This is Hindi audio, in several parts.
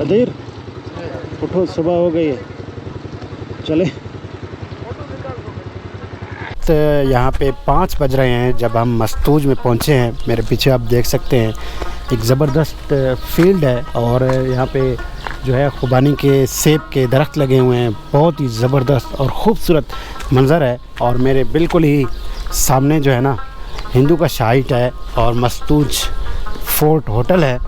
कदीर उठो, सुबह हो गई है, चले। तो यहाँ पे 5 बज रहे हैं जब हम मस्तूज में पहुँचे हैं। मेरे पीछे आप देख सकते हैं एक ज़बरदस्त फील्ड है और यहाँ पे जो है खुबानी के सेब के दरख्त लगे हुए हैं। बहुत ही ज़बरदस्त और ख़ूबसूरत मंज़र है। और मेरे बिल्कुल ही सामने जो है ना हिंदू का शाइट है और मस्तूज फोर्ट होटल है।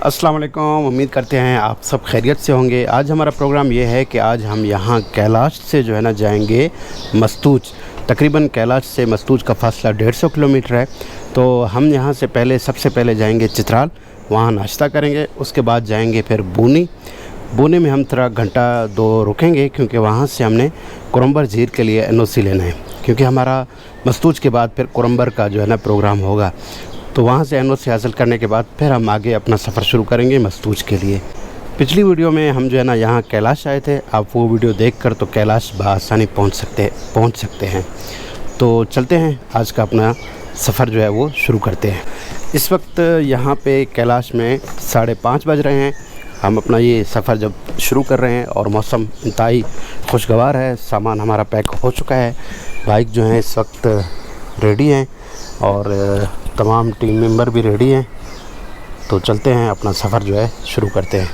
अस्सलाम वालेकुम, उम्मीद करते हैं आप सब खैरियत से होंगे। आज हमारा प्रोग्राम ये है कि आज हम यहाँ कैलाश से जो है ना जाएंगे मस्तूज। तकरीबन कैलाश से मस्तूज का फासला 150 किलोमीटर है। तो हम यहाँ से सबसे पहले जाएंगे चित्राल, वहाँ नाश्ता करेंगे। उसके बाद जाएंगे फिर बूनी में हम थोड़ा घंटा 2 रुकेंगे क्योंकि वहाँ से हमने कुरम्बर झील के लिए NOC लेना है, क्योंकि हमारा मस्तूज के बाद फिर कुरम्बर का जो है ना प्रोग्राम होगा। तो वहाँ से NOC हासिल करने के बाद फिर हम आगे अपना सफ़र शुरू करेंगे मस्तूज के लिए। पिछली वीडियो में हम जो है ना यहाँ कैलाश आए थे, आप वो वीडियो देखकर तो कैलाश बआसानी पहुँच सकते हैं। तो चलते हैं, आज का अपना सफ़र जो है वो शुरू करते हैं। इस वक्त यहाँ पे कैलाश में 5:30 बज रहे हैं। हम अपना ये सफ़र जब शुरू कर रहे हैं और मौसम इंतहाई खुशगवार है। सामान हमारा पैक हो चुका है, बाइक जो है इस वक्त रेडी हैं और तमाम टीम मेंबर भी रेडी हैं। तो चलते हैं, अपना सफ़र जो है शुरू करते हैं।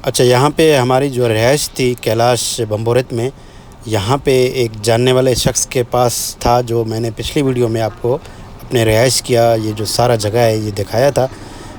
अच्छा, यहाँ पे हमारी जो रिहाइश थी कैलाश बम्बोरत में, यहाँ पे एक जानने वाले शख्स के पास था जो मैंने पिछली वीडियो में आपको अपने रिहाइश किया ये जो सारा जगह है ये दिखाया था।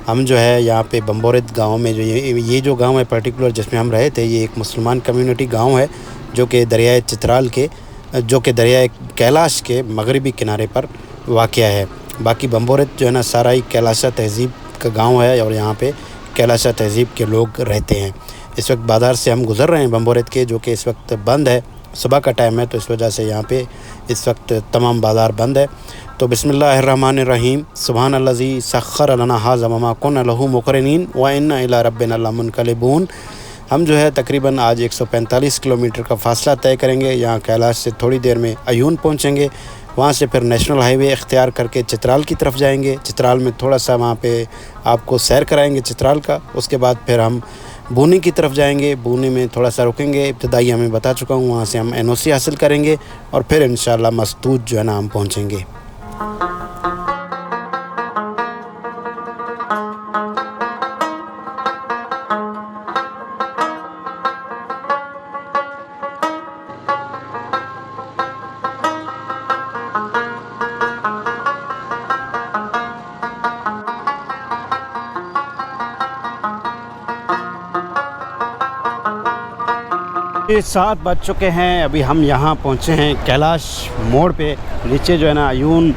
हम जो है यहाँ पे बम्बोरत गांव में जो ये जो गांव है पर्टिकुलर जिसमें हम रहे थे, ये एक मुसलमान कम्युनिटी गांव है जो कि दरियाए चित्राल के दरियाए कैलाश के मगरबी किनारे पर वाक़या है। बाकी बम्बोरत जो है ना सारा ही कैलाशा तहज़ीब का गांव है और यहाँ पे कैलाशा तहज़ीब के लोग रहते हैं। इस वक्त बाज़ार से हम गुज़र रहे हैं बम्बोरत के, जो कि इस वक्त बंद है, सुबह का टाइम है, तो इस वजह से यहाँ पे इस वक्त तमाम बाज़ार बंद है। तो बिस्मिल्लाहिर्रहमानिर्रहीम, सुब्हानल्लज़ी सख्खर लना हाज़ा वमा कुन्ना लहू मुक़रिनीन व इन्ना इला रब्बिना लमुनक़लिबून। हम जो है तकरीबन आज 145 किलोमीटर का फ़ासला तय करेंगे। यहाँ कैलाश से थोड़ी देर में अयून पहुँचेंगे, वहाँ से फिर नेशनल हाईवे इख्तियार करके चित्राल की तरफ जाएंगे। चित्राल में थोड़ा सा वहाँ पे आपको सैर कराएंगे चित्राल का। उसके बाद फिर हम बूनी की तरफ जाएंगे, बूनी में थोड़ा सा रुकेंगे। इब्तदाई हमें बता चुका हूँ, वहाँ से हम NOC हासिल करेंगे और फिर इंशाल्लाह मस्तूज जो है ना हम पहुँचेंगे। ये 7 बज चुके हैं, अभी हम यहाँ पहुँचे हैं कैलाश मोड़ पे। नीचे जो है ना अयून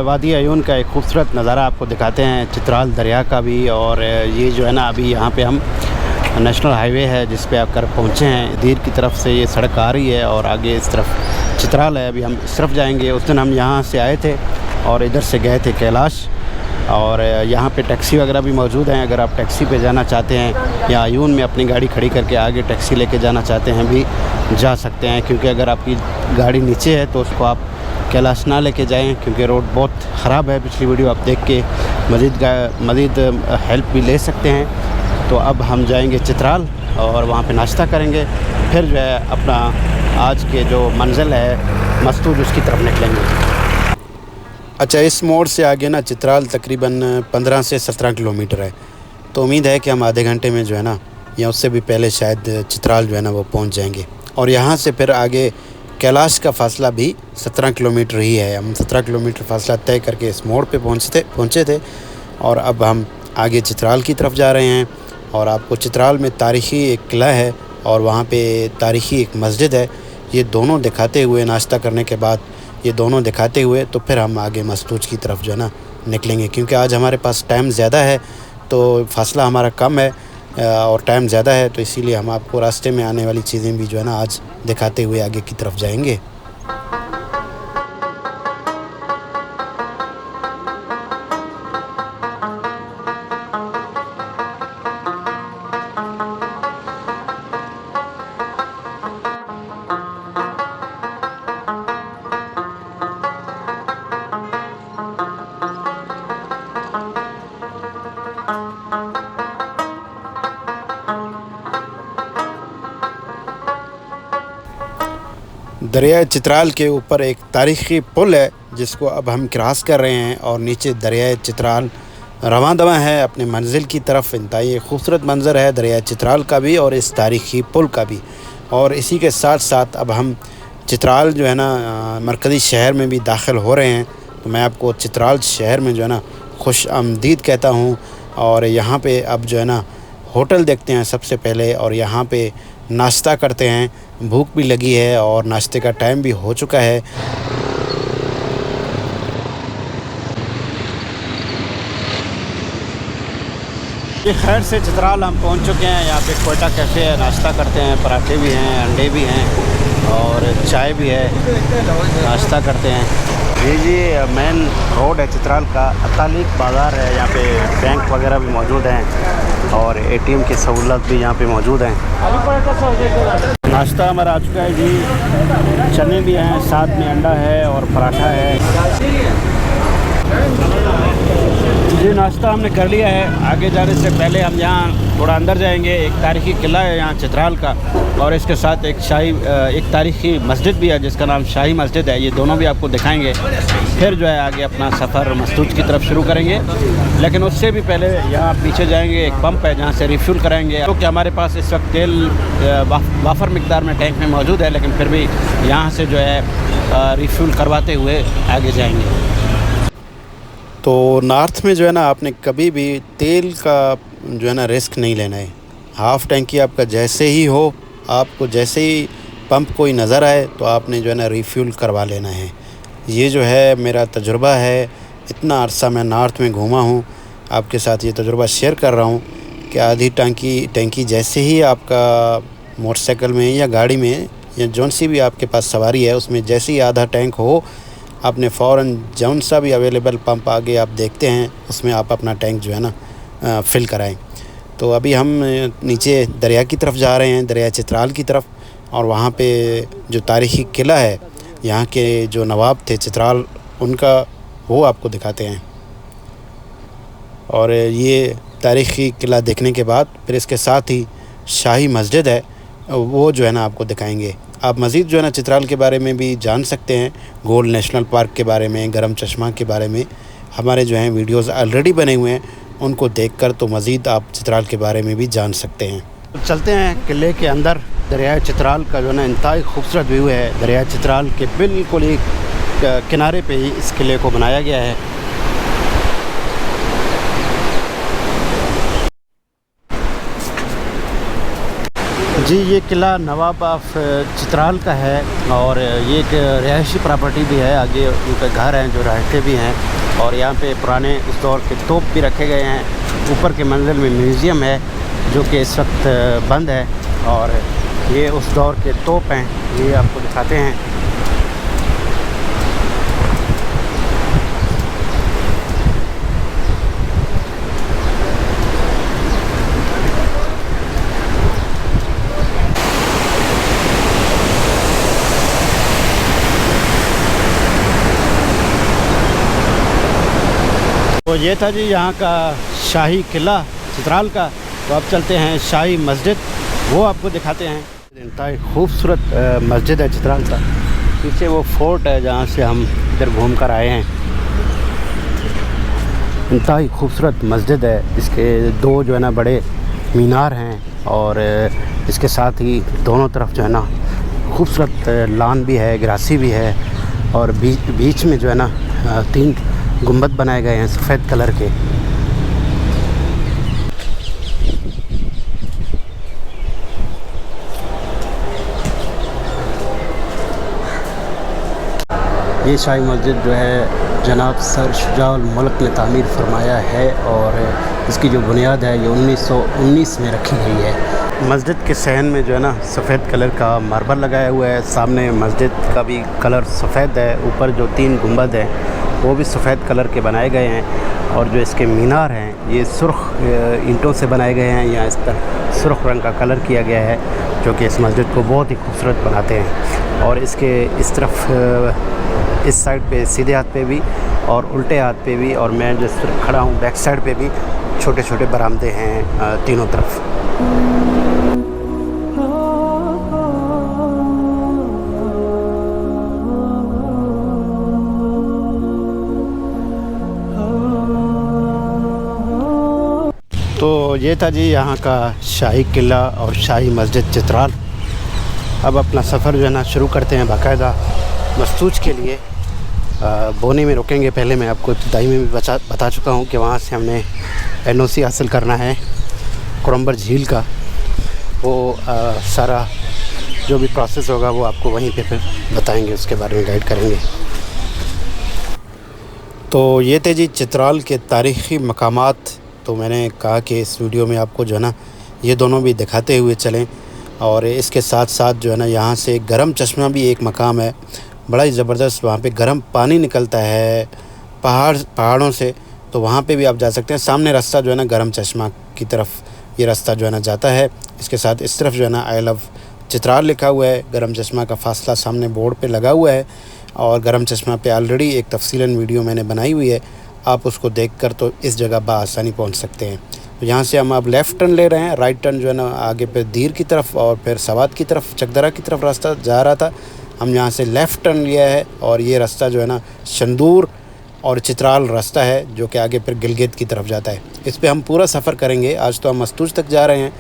वादी अयून का एक खूबसूरत नज़ारा आपको दिखाते हैं, चित्राल दरिया का भी। और ये जो है ना अभी यहाँ पे हम नेशनल हाईवे है जिस पे आकर पहुँचे हैं। दीर की तरफ से ये सड़क आ रही है और आगे इस तरफ चित्राल है। अभी हम इस तरफ जाएंगे। उस दिन हम यहाँ से आए थे और इधर से गए थे कैलाश। और यहाँ पे टैक्सी वगैरह भी मौजूद हैं, अगर आप टैक्सी पे जाना चाहते हैं या अयून में अपनी गाड़ी खड़ी करके आगे टैक्सी लेके जाना चाहते हैं भी जा सकते हैं। क्योंकि अगर आपकी गाड़ी नीचे है तो उसको आप कैलाश ना लेके जाएं, क्योंकि रोड बहुत ख़राब है। पिछली वीडियो आप देख के मज़ीद हेल्प भी ले सकते हैं। तो अब हम जाएंगे चित्राल और वहाँ पे नाश्ता करेंगे, फिर जो है अपना आज के जो मंजिल है मस्तूज उसकी तरफ निकलेंगे। अच्छा, इस मोड़ से आगे ना चित्राल तकरीबन 15 से 17 किलोमीटर है। तो उम्मीद है कि हम आधे घंटे में जो है ना या उससे भी पहले शायद चित्राल जो है ना वो पहुंच जाएंगे। और यहाँ से फिर आगे कैलाश का फ़ासला भी 17 किलोमीटर ही है। हम 17 किलोमीटर फ़ासला तय करके इस मोड़ पे पहुँचे थे और अब हम आगे चित्राल की तरफ जा रहे हैं। और आपको चित्राल में तारीख़ी एक किला है और वहाँ पे तारीख़ी एक मस्जिद है। ये दोनों दिखाते हुए नाश्ता करने के बाद ये दोनों दिखाते हुए तो फिर हम आगे मस्तूज की तरफ जो है ना निकलेंगे। क्योंकि आज हमारे पास टाइम ज़्यादा है, तो फासला हमारा कम है और टाइम ज़्यादा है, तो इसीलिए हम आपको रास्ते में आने वाली चीज़ें भी जो है ना आज दिखाते हुए आगे की तरफ जाएंगे। दरिया चित्राल के ऊपर एक तारीख़ी पुल है जिसको अब हम क्रॉस कर रहे हैं और नीचे दरिया चित्राल रवां दवा है अपने मंजिल की तरफ। इंतहाई खूबसूरत मंज़र है दरिया चित्राल का भी और इस तारीख़ी पुल का भी। और इसी के साथ साथ अब हम चित्राल जो है ना मरकज़ी शहर में भी दाखिल हो रहे हैं। तो मैं आपको चित्राल शहर में जो है ना खुश आमदीद कहता हूँ। और यहाँ पे अब जो है ना होटल देखते हैं सबसे पहले और यहाँ पे नाश्ता करते हैं। भूख भी लगी है और नाश्ते का टाइम भी हो चुका है। ये खैर से चित्राल हम पहुँच चुके हैं। यहाँ पे कोयटा कैफ़े है, नाश्ता करते हैं, पराठे भी हैं, अंडे भी हैं और चाय भी है, नाश्ता करते हैं। ये मेन रोड है चित्राल का, अतालिक बाज़ार है। यहाँ पे बैंक वगैरह भी मौजूद हैं और एटीएम की सहूलत भी यहाँ पे मौजूद हैं। नाश्ता हमारा आ चुका है जी, चने भी हैं, साथ में अंडा है और पराठा है। जी नाश्ता हमने कर लिया है। आगे जाने से पहले हम यहाँ थोड़ा अंदर जाएंगे। एक तारीख़ी किला है यहाँ चित्राल का और इसके साथ एक तारीख़ी मस्जिद भी है जिसका नाम शाही मस्जिद है। ये दोनों भी आपको दिखाएंगे। फिर जो है आगे अपना सफ़र मस्तूज की तरफ शुरू करेंगे। लेकिन उससे भी पहले यहाँ पीछे जाएंगे, एक पंप है जहाँ से रिफ्यूल कराएंगे। क्योंकि हमारे पास इस वक्त तेल वाफर मिकदार में टैंक में मौजूद है, लेकिन फिर भी यहाँ से जो है रिफ्यूल करवाते हुए आगे जाएंगे। तो नॉर्थ में जो है ना आपने कभी भी तेल का जो है ना रिस्क नहीं लेना है। हाफ़ टैंकी आपका जैसे ही हो, आपको जैसे ही पंप कोई नज़र आए तो आपने जो है ना रिफ्यूल करवा लेना है। ये जो है मेरा तजुर्बा है। इतना अरसा मैं नॉर्थ में घूमा हूँ, आपके साथ ये तजुर्बा शेयर कर रहा हूँ कि आधी टैंकी जैसे ही आपका मोटरसाइकिल में या गाड़ी में या जौन सी भी आपके पास सवारी है उसमें जैसे ही आधा टैंक हो, आपने फ़ौरन जौन सा भी अवेलेबल पंप आगे आप देखते हैं उसमें आप अपना टैंक जो है ना फ़िल कराएं। तो अभी हम नीचे दरिया की तरफ जा रहे हैं, दरिया चित्राल की तरफ। और वहाँ पे जो तारीख़ी किला है, यहाँ के जो नवाब थे चित्राल, उनका वो आपको दिखाते हैं। और ये तारीख़ी किला देखने के बाद फिर इसके साथ ही शाही मस्जिद है, वो जो है ना आपको दिखाएंगे। आप मज़ीद जो है ना चित्राल के बारे में भी जान सकते हैं। गोल्ड नेशनल पार्क के बारे में, गरम चश्मा के बारे में हमारे जो हैं वीडियोस ऑलरेडी बने हुए हैं, उनको देखकर तो मज़ीद आप चित्राल के बारे में भी जान सकते हैं। तो चलते हैं किले के अंदर। दरिया चित्राल का जो है ना इंतहाई खूबसूरत व्यू है। दरिया चित्राल के बिल्कुल एक किनारे पे ही इस किले को बनाया गया है। जी ये किला नवाब ऑफ चित्राल का है और ये एक रिहायशी प्रॉपर्टी भी है। आगे उनके घर हैं जो रहते भी हैं और यहाँ पे पुराने उस दौर के तोप भी रखे गए हैं। ऊपर के मंजिल में म्यूज़ियम है जो कि इस वक्त बंद है और ये उस दौर के तोप हैं, ये आपको दिखाते हैं। तो ये था जी यहाँ का शाही किला चित्राल का। तो अब चलते हैं शाही मस्जिद, वो आपको दिखाते हैं। इंतहाई खूबसूरत मस्जिद है चित्राल का। पीछे वो फोर्ट है जहाँ से हम इधर घूम कर आए हैं। इंतहाई खूबसूरत मस्जिद है। इसके दो जो है ना बड़े मीनार हैं और इसके साथ ही दोनों तरफ जो है ना खूबसूरत लान भी है, ग्रासी भी है और बीच में जो है ना 3 गुंबद बनाए गए हैं सफ़ेद कलर के। ये शाही मस्जिद जो है जनाब सर शुजाउल मुल्क ने तामीर फरमाया है और इसकी जो बुनियाद है ये 1919 में रखी गई है। मस्जिद के सहन में जो है ना सफ़ेद कलर का मार्बल लगाया हुआ है। सामने मस्जिद का भी कलर सफ़ेद है। ऊपर जो 3 गुंबद हैं वो भी सफ़ेद कलर के बनाए गए हैं और जो इसके मीनार हैं ये सुर्ख ईंटों से बनाए गए हैं। यहाँ इस पर सुर्ख रंग का कलर किया गया है जो कि इस मस्जिद को बहुत ही खूबसूरत बनाते हैं। और इसके इस तरफ इस साइड पे सीधे हाथ पे भी और उल्टे हाथ पे भी और मैं जिस तरफ खड़ा हूँ बैक साइड पे भी छोटे छोटे बरामदे हैं तीनों तरफ। तो ये था जी यहाँ का शाही किला और शाही मस्जिद चित्राल। अब अपना सफ़र जो है ना शुरू करते हैं बाकायदा मस्तूज के लिए। बोनी में रुकेंगे। पहले मैं आपको इब्तिदाई में भी बता चुका हूँ कि वहाँ से हमने NOC हासिल करना है कुरम्बर झील का। वो सारा जो भी प्रोसेस होगा वो आपको वहीं पे फिर बताएंगे, उसके बारे में गाइड करेंगे। तो ये थे जी चित्राल के तारीख़ी मकामात। तो मैंने कहा कि इस वीडियो में आपको जो है ना ये दोनों भी दिखाते हुए चलें। और इसके साथ साथ जो है ना यहाँ से गर्म चश्मा भी एक मकाम है, बड़ा ही ज़बरदस्त। वहाँ पे गर्म पानी निकलता है पहाड़ों से, तो वहाँ पे भी आप जा सकते हैं। सामने रास्ता जो है ना गर्म चश्मा की तरफ ये रास्ता जो है ना जाता है। इसके साथ इस तरफ जो है ना आई लव चित्राल लिखा हुआ है। गर्म चश्मा का फासला सामने बोर्ड पे लगा हुआ है। और गर्म चश्मा पे ऑलरेडी एक तफसीलन वीडियो मैंने बनाई हुई है, आप उसको देखकर तो इस जगह बआसानी पहुंच सकते हैं। तो यहाँ से हम अब लेफ़्ट टर्न ले रहे हैं। राइट टर्न जो है ना आगे पे दीर की तरफ और फिर सवात की तरफ, चकदरा की तरफ रास्ता जा रहा था। हम यहाँ से लेफ़्ट टर्न लिया है और ये रास्ता जो है ना शंदूर और चित्राल रास्ता है, जो कि आगे फिर गिलगित की तरफ जाता है। इस पर हम पूरा सफ़र करेंगे। आज तो हम मस्तूज तक जा रहे हैं,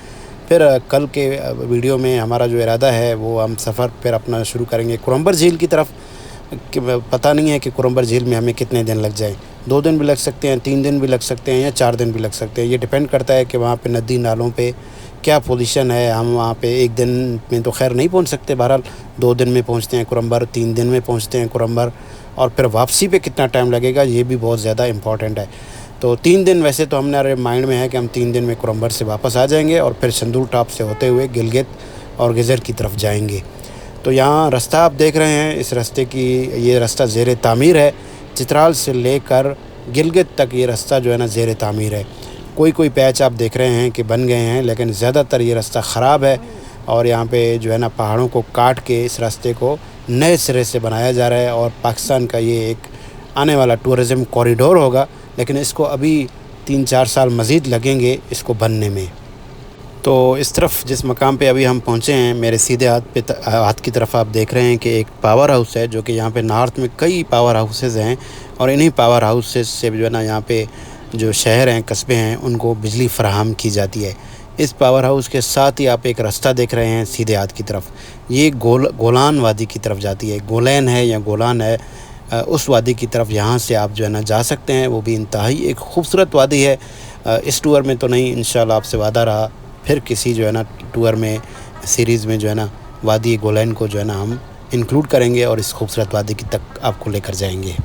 फिर कल के वीडियो में हमारा जो इरादा है वो हम सफ़र फिर अपना शुरू करेंगे कुरम्बर झील की तरफ। कि पता नहीं है कि कुरम्बर झील में हमें कितने दिन लग जाए। 2 दिन भी लग सकते हैं, 3 दिन भी लग सकते हैं, या 4 दिन भी लग सकते हैं। ये डिपेंड करता है कि वहाँ पे नदी नालों पे क्या पोजीशन है। हम वहाँ पे 1 दिन में तो खैर नहीं पहुँच सकते, बहरहाल 2 दिन में पहुँचते हैं कुरम्बर, 3 दिन में पहुँचते हैं कुरम्बर। और फिर वापसी पे कितना टाइम लगेगा ये भी बहुत ज़्यादा इम्पॉर्टेंट है। तो 3 दिन वैसे तो हमारे माइंड में है कि हम 3 दिन में कुरम्बर से वापस आ जाएंगे और फिर शंदूर टॉप से होते हुए गिलगित और गिज़र की तरफ जाएंगे। तो यहाँ रास्ता आप देख रहे हैं, इस रास्ते की ये रास्ता ज़ेर तामीर है। चित्राल से लेकर गिलगित तक ये रास्ता जो है ना ज़ेर तामीर है। कोई पैच आप देख रहे हैं कि बन गए हैं, लेकिन ज़्यादातर ये रास्ता ख़राब है। और यहाँ पे जो है ना पहाड़ों को काट के इस रास्ते को नए सिरे से बनाया जा रहा है। और पाकिस्तान का ये एक आने वाला टूरिज़म कॉरिडोर होगा, लेकिन इसको अभी 3-4 साल मज़ीद लगेंगे इसको बनने में। तो इस तरफ जिस मकाम पे अभी हम पहुँचे हैं, मेरे सीधे हाथ की तरफ आप देख रहे हैं कि एक पावर हाउस है, जो कि यहाँ पे नॉर्थ में कई पावर हाउसेज़ हैं। और इन्हीं पावर हाउसेज़ से जो है ना यहाँ पे जो शहर हैं, कस्बे हैं, उनको बिजली फ़राहम की जाती है। इस पावर हाउस के साथ ही आप एक रास्ता देख रहे हैं सीधे हाथ की तरफ, ये गोलान वादी की तरफ जाती है। गोलैन है या गोलान है, उस वादी की तरफ यहाँ से आप जो है ना जा सकते हैं। वो भी इंतहाई एक ख़ूबसूरत वादी है। इस टूर में तो नहीं, इंशाल्लाह आपसे वादा रहा, फिर किसी जो है ना टूर में सीरीज़ में जो है ना वादी गोलैन को जो है ना हम इंक्लूड करेंगे और इस खूबसूरत वादी की तक आपको लेकर जाएंगे।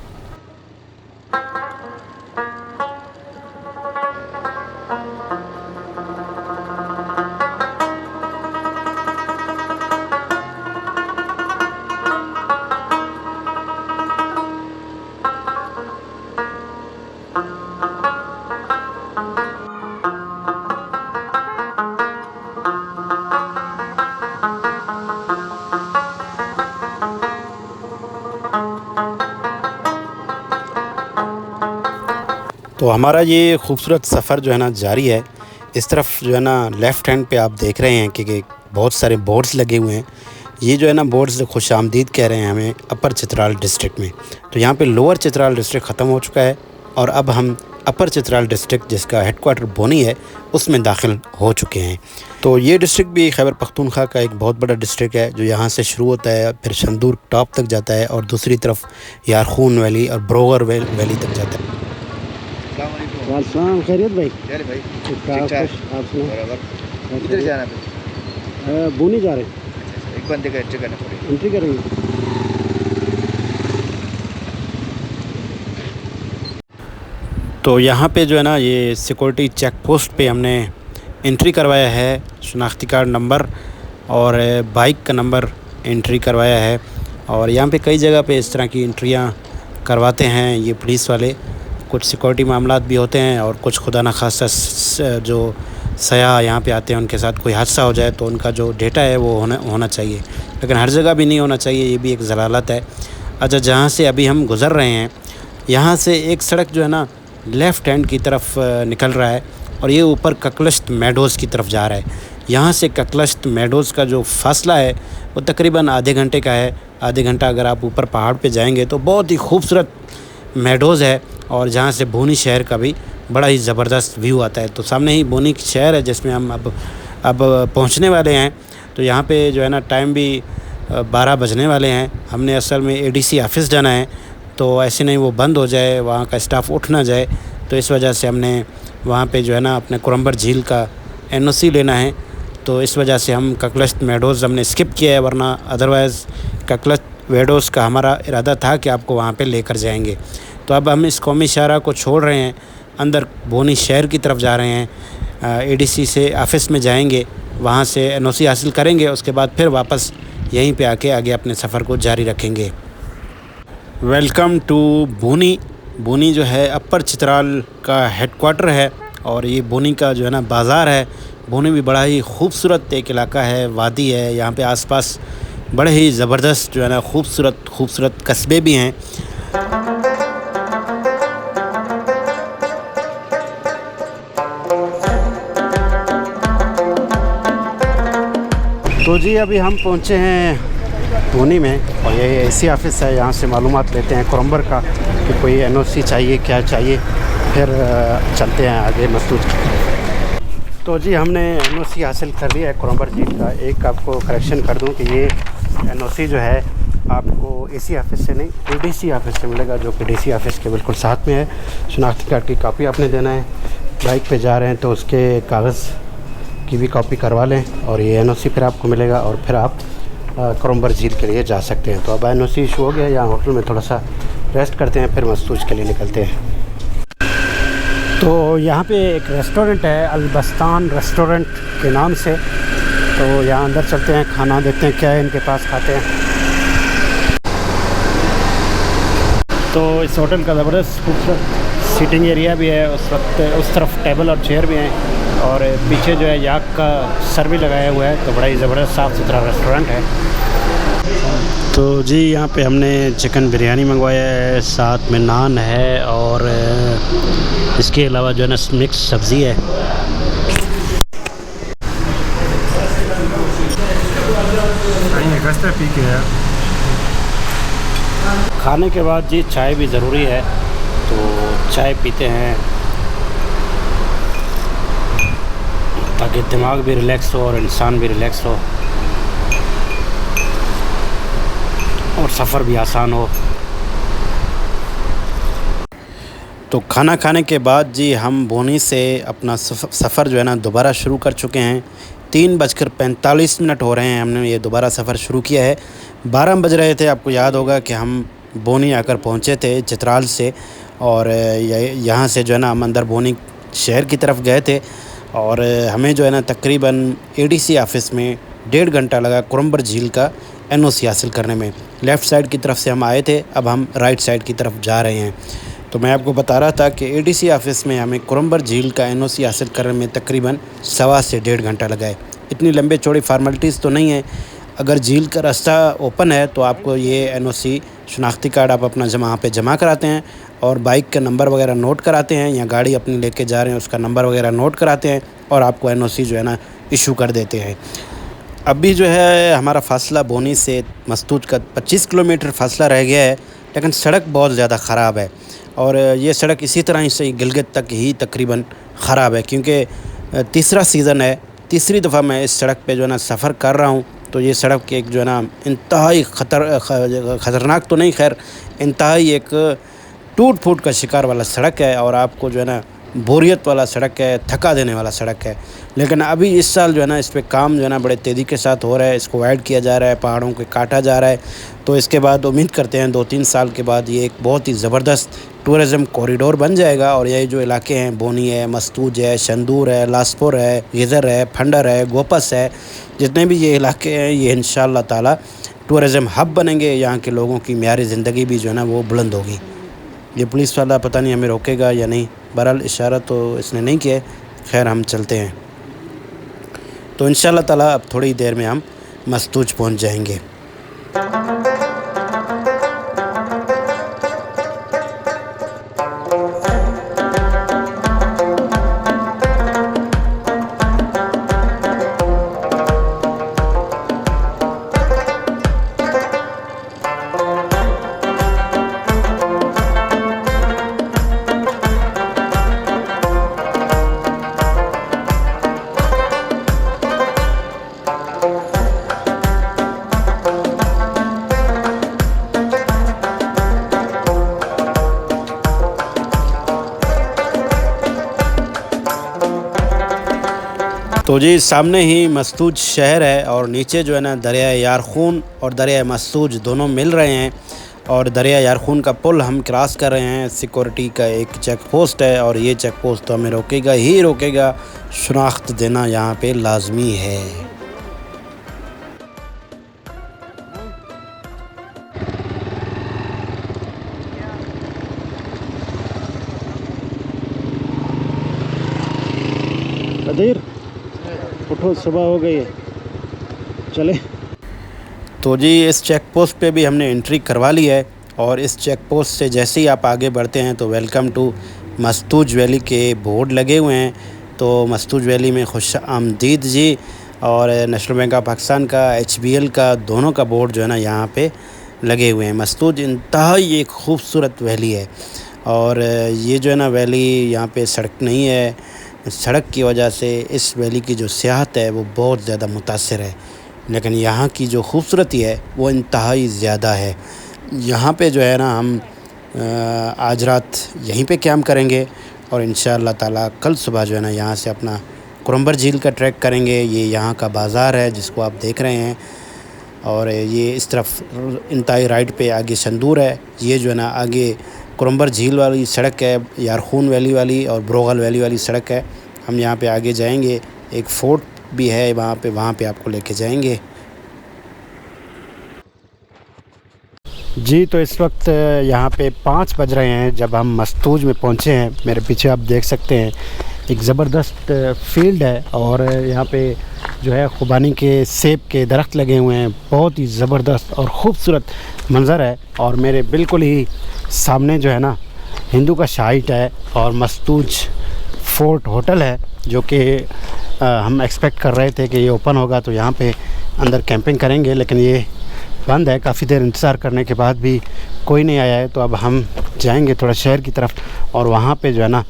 तो हमारा ये खूबसूरत सफ़र जो है ना जारी है। इस तरफ जो है ना लेफ़्ट हैंड पे आप देख रहे हैं कि बहुत सारे बोर्ड्स लगे हुए हैं। ये जो है ना बोर्ड्स खुश आमदीद कह रहे हैं हमें अपर चित्राल डिस्ट्रिक्ट में। तो यहाँ पे लोअर चित्राल डिस्ट्रिक्ट ख़त्म हो चुका है और अब हम अपर चित्राल डिस्ट्रिक्ट, जिसका हेडक्वार्टर बोनी है, उसमें दाखिल हो चुके हैं। तो ये डिस्ट्रिक्ट भी खैबर पख्तूनख्वा का एक बहुत बड़ा डिस्ट्रिक्ट है, जो यहाँ से शुरू होता है, फिर शंदूर टॉप तक जाता है और दूसरी तरफ यारखून वैली और ब्रोगर वैली तक जाता है। वालेकुम खैरियत भाई। आप किधर जाना है? बोनी जा रहे हैं। एक बंदे का एंट्री करना पड़ेगा। एंट्री करेंगे। तो यहाँ पे जो है ना ये सिक्योरिटी चेक पोस्ट पे हमने एंट्री करवाया है, शनाख्ती कार्ड नंबर और बाइक का नंबर एंट्री करवाया है। और यहाँ पे कई जगह पे इस तरह की एंट्रियाँ करवाते हैं ये पुलिस वाले। कुछ सिक्योरिटी मामलात भी होते हैं और कुछ खुदा न खास्ता जो सयाह यहाँ पे आते हैं उनके साथ कोई हादसा हो जाए तो उनका जो डेटा है वो होना चाहिए, लेकिन हर जगह भी नहीं होना चाहिए, ये भी एक ज़लालत है। अच्छा, जहाँ से अभी हम गुज़र रहे हैं यहाँ से एक सड़क जो है ना लेफ़्ट हैंड की तरफ निकल रहा है और ये ऊपर ककलश्त मेडोज़ की तरफ जा रहा है। यहाँ से ककलश्त मेडोज़ का जो फासला है वो तकरीबन आधे घंटे का है। आधे घंटा अगर आप ऊपर पहाड़ पे जाएंगे तो बहुत ही खूबसूरत मेडोज़ है और जहाँ से बोनी शहर का भी बड़ा ही ज़बरदस्त व्यू आता है। तो सामने ही बोनी शहर है जिसमें हम अब पहुंचने वाले हैं। तो यहाँ पे जो है ना टाइम भी 12 बजने वाले हैं। हमने असल में एडीसी ऑफिस जाना है, तो ऐसे नहीं वो बंद हो जाए, वहाँ का स्टाफ उठ ना जाए, तो इस वजह से हमने वहाँ पे जो है ना अपने कोरम्बर झील का एनओसी लेना है। तो इस वजह से हम ककलश्त मेडोज़ हमने स्किप किया है, वरना अदरवाइज़ ककलश्त मेडोज़ का हमारा इरादा था कि आपको वहाँ पे लेकर जाएंगे। तो अब हम इस कौमी शाहरा को छोड़ रहे हैं, अंदर बोनी शहर की तरफ जा रहे हैं। एडीसी से ऑफ़िस में जाएंगे, वहाँ से एनओसी हासिल करेंगे, उसके बाद फिर वापस यहीं पे आके आगे अपने सफ़र को जारी रखेंगे। वेलकम टू बोनी। बोनी जो है अपर चित्राल का हेडक्वार्टर है और ये बोनी का जो है ना बाज़ार है। बोनी भी बड़ा ही खूबसूरत एक इलाका है, वादी है। यहाँ पे आसपास बड़े ही ज़बरदस्त जो है ना खूबसूरत कस्बे भी हैं। तो जी अभी हम पहुँचे हैं बोनी में और ये एसी ऑफिस है। यहाँ से मालूमात लेते हैं कोरम्बर का कि कोई एनओसी चाहिए, क्या चाहिए, फिर चलते हैं आगे मस्तूज। तो जी हमने एनओसी हासिल कर लिया है कोरम्बर झील का। एक आपको करेक्शन कर दूं कि ये एनओसी जो है आपको एसी ऑफिस से नहीं एडीसी ऑफिस से मिलेगा, जो कि डीसी ऑफिस के बिल्कुल साथ में है। शनाख्ती कार्ड की कॉपी आपने देना है। बाइक पे जा रहे हैं तो उसके कागज़ की भी कॉपी करवा लें और ये एनओसी फिर आपको मिलेगा और फिर आप कोरम्बर झील के लिए जा सकते हैं। तो अब एनओसी इशू हो गया, यहाँ होटल में थोड़ा सा रेस्ट करते हैं, फिर मस्तूज के लिए निकलते हैं। तो यहाँ पे एक रेस्टोरेंट है, अलबस्तान रेस्टोरेंट के नाम से। तो यहाँ अंदर चलते हैं, खाना देखते हैं क्या है इनके पास, खाते हैं। तो इस होटल का ज़बरदस्त खूबसूरत सीटिंग एरिया भी है। उस तरफ टेबल और चेयर भी हैं और पीछे जो है याक का सर भी लगाया हुआ है। तो बड़ा ही ज़बरदस्त साफ़ सुथरा रेस्टोरेंट है। तो जी यहाँ पे हमने चिकन बिरयानी मंगवाया है, साथ में नान है और इसके अलावा जो है ना मिक्स सब्ज़ी है। पी के है। खाने के बाद जी चाय भी ज़रूरी है, तो चाय पीते हैं ताकि दिमाग भी रिलैक्स हो और इंसान भी रिलैक्स हो और सफ़र भी आसान हो। तो खाना खाने के बाद जी हम बोनी से अपना सफ़र जो है ना दोबारा शुरू कर चुके हैं। 3:45 हो रहे हैं, हमने ये दोबारा सफ़र शुरू किया है। 12 बज रहे थे, आपको याद होगा कि हम बोनी आकर पहुँचे थे चित्राल से और यहाँ से जो है ना हम अंदर बोनी शहर की तरफ गए थे और हमें जो है ना तकरीबन एडीसी ऑफ़िस में 1.5 घंटा लगा कोरम्बर झील का एनओसी हासिल करने में। लेफ़्ट साइड की तरफ से हम आए थे, अब हम राइट साइड की तरफ जा रहे हैं। तो मैं आपको बता रहा था कि एडीसी ऑफ़िस में हमें कोरम्बर झील का एनओसी हासिल करने में तकरीबन 1.25 से 1.5 घंटा लगा है। इतनी लंबे चौड़ी फार्मेलिटीज़ तो नहीं है। अगर झील का रास्ता ओपन है तो आपको ये एनओसी शनाख्ती कार्ड आप अपना वहाँ पे जमा कराते हैं और बाइक का नंबर वगैरह नोट कराते हैं, या गाड़ी अपनी लेके जा रहे हैं उसका नंबर वगैरह नोट कराते हैं और आपको एनओसी जो है ना इशू कर देते हैं। अभी जो है हमारा फ़ासला बोनी से मस्तूज का 25 किलोमीटर फ़ासला रह गया है, लेकिन सड़क बहुत ज़्यादा ख़राब है और ये सड़क इसी तरह से गिलगित तक ही तकरीबन ख़राब है, क्योंकि तीसरा सीज़न है, तीसरी दफ़ा मैं इस सड़क पे जो है ना सफ़र कर रहा हूँ। तो ये सड़क एक जो है ना इंतहाई ख़तरनाक तो नहीं, खैर इंतहाई एक टूट फूट का शिकार वाला सड़क है और आपको जो है ना बोरियत वाला सड़क है, थका देने वाला सड़क है। लेकिन अभी इस साल जो है ना इस पे काम जो है ना बड़े तेज़ी के साथ हो रहा है, इसको वाइड किया जा रहा है, पहाड़ों को काटा जा रहा है। तो इसके बाद उम्मीद करते हैं 2-3 साल के बाद ये एक बहुत ही ज़बरदस्त टूरिज़म कॉरिडोर बन जाएगा और ये जो इलाके हैं बोनी है, मस्तूज है, शंदूर है, लासपुर है, गिज़र है, फंडर है, गोपस है, जितने भी ये इलाके हैं ये इंशाअल्लाह ताला टूरिज़म हब बनेंगे। यहाँ के लोगों की म्यारी ज़िंदगी भी जो है ना वो बुलंद होगी। ये पुलिस वाला पता नहीं हमें रोकेगा या नहीं, बहरहाल इशारा तो इसने नहीं किया। खैर हम चलते हैं। तो इंशाअल्लाह ताला अब थोड़ी देर में हम मस्तूज पहुँच जाएंगे। तो जी सामने ही मस्तूज शहर है और नीचे जो है ना दरिया यारखून और दरिया मस्तूज दोनों मिल रहे हैं। और दरिया यारखून का पुल हम क्रॉस कर रहे हैं। सिक्योरिटी का एक चेक पोस्ट है और ये चेक पोस्ट तो हमें रोकेगा ही रोकेगा। शनाख्त देना यहाँ पे लाजमी है। कदीर उठो, सुबह हो गई है, चले। तो जी इस चेक पोस्ट पे भी हमने एंट्री करवा ली है और इस चेक पोस्ट से जैसे ही आप आगे बढ़ते हैं तो वेलकम टू मस्तूज वैली के बोर्ड लगे हुए हैं। तो मस्तूज वैली में खुश आमदीद जी। और नेशनल बैंक ऑफ पाकिस्तान का HBL का दोनों का बोर्ड जो है ना यहाँ पे लगे हुए हैं। मस्तूज इंतहाई एक खूबसूरत वैली है और ये जो है ना वैली यहाँ पे सड़क नहीं है। सड़क की वजह से इस वैली की जो सियाहत है वो बहुत ज़्यादा मुतासिर है, लेकिन यहाँ की जो खूबसूरती है वो इंतहाई ज़्यादा है। यहाँ पे जो है ना हम आज रात यहीं पे कैंप करेंगे और इंशाअल्लाह ताला कल सुबह जो है ना यहाँ से अपना कुरम्बर झील का ट्रैक करेंगे। ये यहाँ का बाज़ार है जिसको आप देख रहे हैं और ये इस तरफ इंतहाई राइट पे आगे संदूर है। ये जो है ना आगे कुरम्बर झील वाली सड़क है, यारखून वैली वाली और ब्रोगल वैली वाली सड़क है। हम यहाँ पे आगे जाएंगे, एक फ़ोर्ट भी है वहाँ पे आपको लेके जाएंगे। जी तो इस वक्त यहाँ पे 5 बज रहे हैं जब हम मस्तूज में पहुँचे हैं। मेरे पीछे आप देख सकते हैं एक ज़बरदस्त फील्ड है और यहाँ पे जो है खुबानी के सेब के दरख्त लगे हुए हैं। बहुत ही ज़बरदस्त और ख़ूबसूरत मंज़र है और मेरे बिल्कुल ही सामने जो है ना हिंदू का शाइट है और मस्तूज फोर्ट होटल है जो कि हम एक्सपेक्ट कर रहे थे कि ये ओपन होगा तो यहाँ पे अंदर कैंपिंग करेंगे, लेकिन ये बंद है। काफ़ी देर इंतज़ार करने के बाद भी कोई नहीं आया है। तो अब हम जाएंगे थोड़ा शहर की तरफ और वहाँ पे जो है ना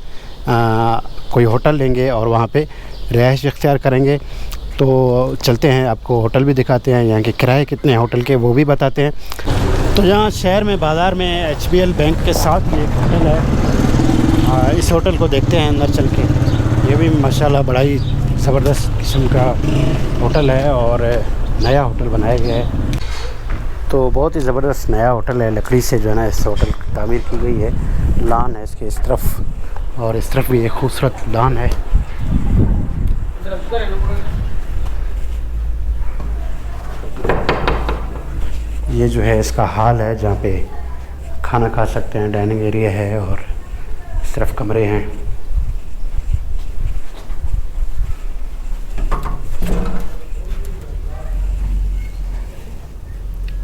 कोई होटल लेंगे और वहाँ पे रिहाइश इख्तियार करेंगे। तो चलते हैं, आपको होटल भी दिखाते हैं, यहाँ के किराए कितने हैं होटल के वो भी बताते हैं। तो यहाँ शहर में बाज़ार में HBL बैंक के साथ ये एक होटल है। इस होटल को देखते हैं अंदर चल के। ये भी माशाल्लाह बड़ा ही ज़बरदस्त किस्म का होटल है और नया होटल बनाया गया है। तो बहुत ही ज़बरदस्त नया होटल है, लकड़ी से जो है ना इस होटल की तामीर की गई है। लान है इसके इस तरफ और इस तरफ भी एक खूबसूरत लान है। ये जो है इसका हाल है जहाँ पे खाना खा सकते हैं, डाइनिंग एरिया है और इस तरफ कमरे हैं।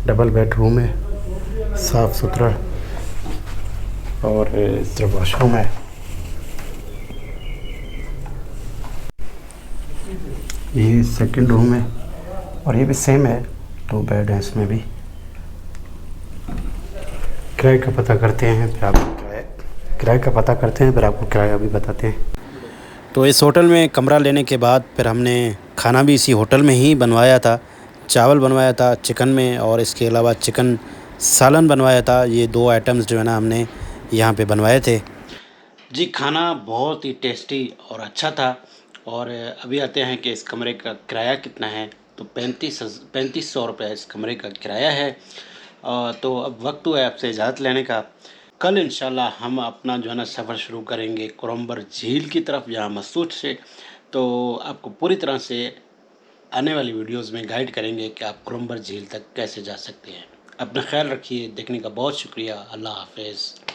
डबल बेडरूम है, साफ़ सुथरा और इस तरफ वॉशरूम है। ये सेकंड रूम है और ये भी सेम है, 2 बेड है इसमें भी। किराए का पता करते हैं फिर आपको किराया भी बताते हैं। तो इस होटल में कमरा लेने के बाद फिर हमने खाना भी इसी होटल में ही बनवाया था। चावल बनवाया था चिकन में और इसके अलावा चिकन सालन बनवाया था। ये 2 आइटम्स जो है ना हमने यहाँ पे बनवाए थे। जी खाना बहुत ही टेस्टी और अच्छा था। और अभी आते हैं कि इस कमरे का किराया कितना है। तो 3500 रुपये इस कमरे का किराया है। तो अब वक्त हुआ है आपसे इजाज़त लेने का। कल इंशाल्लाह हम अपना जो है ना सफ़र शुरू करेंगे कुरम्बर झील की तरफ, यहाँ मस्तूज से। तो आपको पूरी तरह से आने वाली वीडियोस में गाइड करेंगे कि आप कुरम्बर झील तक कैसे जा सकते हैं। अपना ख्याल रखिए, देखने का बहुत शुक्रिया। अल्लाह हाफ़िज़।